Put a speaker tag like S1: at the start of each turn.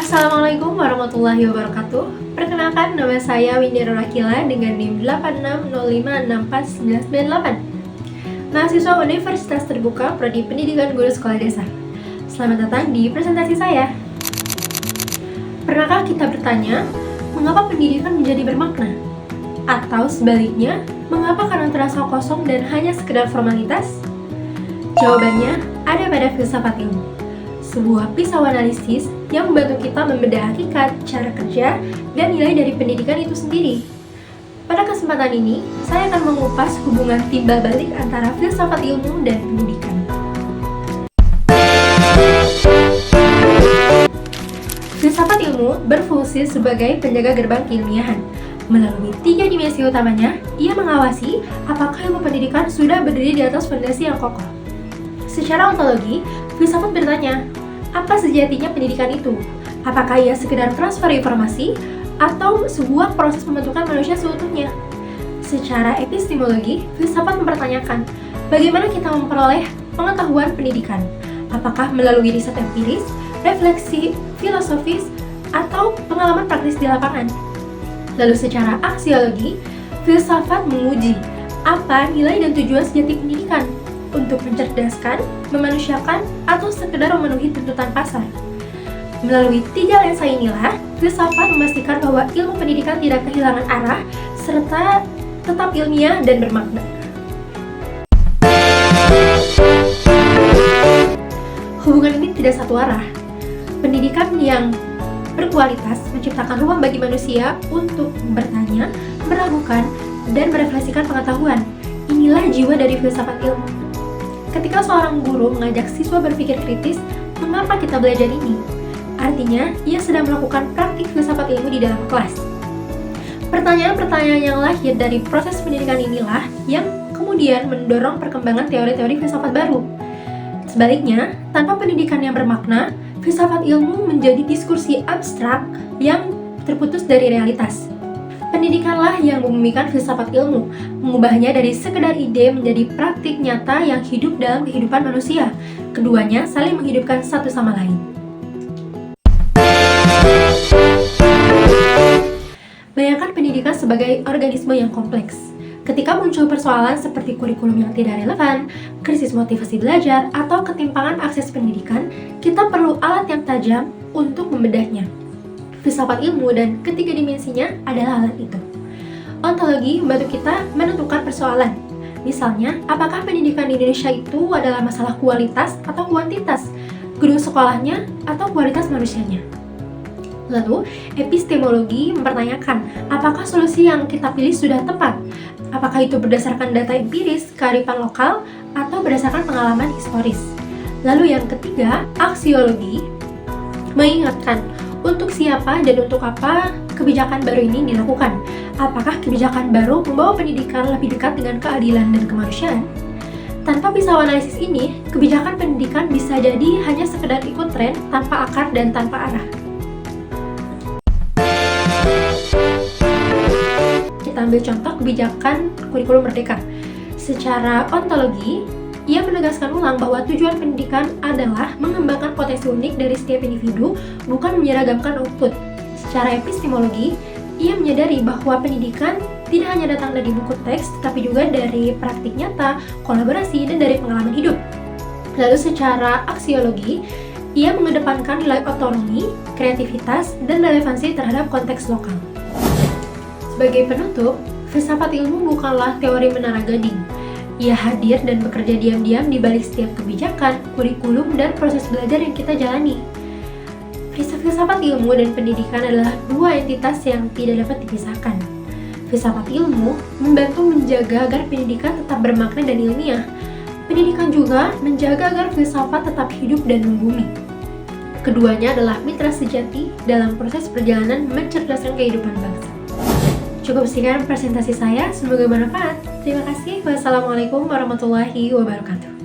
S1: Assalamualaikum warahmatullahi wabarakatuh. Perkenalkan, nama saya Windy Rorakila dengan NIM 8605649998. Mahasiswa Universitas Terbuka Prodi Pendidikan Guru Sekolah Dasar. Selamat datang di presentasi saya. Pernahkah kita bertanya, mengapa pendidikan menjadi bermakna? Atau sebaliknya, mengapa kadang terasa kosong dan hanya sekedar formalitas? Jawabannya ada pada filsafat ilmu, sebuah pisau analisis yang membantu kita membedah hakikat, cara kerja, dan nilai dari pendidikan itu sendiri. Pada kesempatan ini, saya akan mengupas hubungan timbal balik antara filsafat ilmu dan pendidikan. Filsafat ilmu berfungsi sebagai penjaga gerbang keilmiahan. Melalui 3 dimensi utamanya, ia mengawasi apakah ilmu pendidikan sudah berdiri di atas fondasi yang kokoh. Secara ontologi, filsafat bertanya, apa sejatinya pendidikan itu? Apakah ia sekedar transfer informasi atau sebuah proses pembentukan manusia seutuhnya? Secara epistemologi, filsafat mempertanyakan bagaimana kita memperoleh pengetahuan pendidikan. Apakah melalui riset empiris, refleksi filosofis, atau pengalaman praktis di lapangan? Lalu secara aksiologi, filsafat menguji apa nilai dan tujuan sejati pendidikan untuk mencerdaskan, memanusiakan, atau sekedar memenuhi tuntutan pasar. Melalui 3 lensa inilah, filsafat memastikan bahwa ilmu pendidikan tidak kehilangan arah, serta tetap ilmiah dan bermakna. Hubungan ini tidak satu arah. Pendidikan yang berkualitas menciptakan ruang bagi manusia untuk bertanya, meragukan, dan merefleksikan pengetahuan. Inilah jiwa dari filsafat ilmu. Ketika seorang guru mengajak siswa berpikir kritis, mengapa kita belajar ini? Artinya, ia sedang melakukan praktik filsafat ilmu di dalam kelas. Pertanyaan-pertanyaan yang lahir dari proses pendidikan inilah yang kemudian mendorong perkembangan teori-teori filsafat baru. Sebaliknya, tanpa pendidikan yang bermakna, filsafat ilmu menjadi diskursi abstrak yang terputus dari realitas. Pendidikanlah yang membumikan filsafat ilmu, mengubahnya dari sekedar ide menjadi praktik nyata yang hidup dalam kehidupan manusia. Keduanya saling menghidupkan satu sama lain. Bayangkan pendidikan sebagai organisme yang kompleks. Ketika muncul persoalan seperti kurikulum yang tidak relevan, krisis motivasi belajar, atau ketimpangan akses pendidikan, kita perlu alat yang tajam untuk membedahnya. Filsafat ilmu dan ketiga dimensinya adalah alat itu. Ontologi membantu kita menentukan persoalan. Misalnya, apakah pendidikan di Indonesia itu adalah masalah kualitas atau kuantitas, gedung sekolahnya atau kualitas manusianya? Lalu, epistemologi mempertanyakan apakah solusi yang kita pilih sudah tepat. Apakah itu berdasarkan data empiris, kearifan lokal, atau berdasarkan pengalaman historis? Lalu yang ketiga, aksiologi mengingatkan untuk siapa dan untuk apa kebijakan baru ini dilakukan. Apakah kebijakan baru membawa pendidikan lebih dekat dengan keadilan dan kemanusiaan? Tanpa pisau analisis ini, kebijakan pendidikan bisa jadi hanya sekedar ikut tren tanpa akar dan tanpa arah. Kita ambil contoh kebijakan kurikulum merdeka. Secara ontologi, ia menegaskan ulang bahwa tujuan pendidikan adalah mengembangkan potensi unik dari setiap individu, bukan menyeragamkan output. Secara epistemologi, ia menyadari bahwa pendidikan tidak hanya datang dari buku teks, tetapi juga dari praktik nyata, kolaborasi, dan dari pengalaman hidup. Lalu secara aksiologi, ia mengedepankan nilai otonomi, kreativitas, dan relevansi terhadap konteks lokal. Sebagai penutup, filsafat ilmu bukanlah teori menara gading. Ia hadir dan bekerja diam-diam di balik setiap kebijakan, kurikulum, dan proses belajar yang kita jalani. Filsafat ilmu dan pendidikan adalah dua entitas yang tidak dapat dipisahkan. Filsafat ilmu membantu menjaga agar pendidikan tetap bermakna dan ilmiah. Pendidikan juga menjaga agar filsafat tetap hidup dan membumi. Keduanya adalah mitra sejati dalam proses perjalanan mencerdaskan kehidupan bangsa. Cukup sekian presentasi saya, semoga bermanfaat. Terima kasih. Wassalamualaikum warahmatullahi wabarakatuh.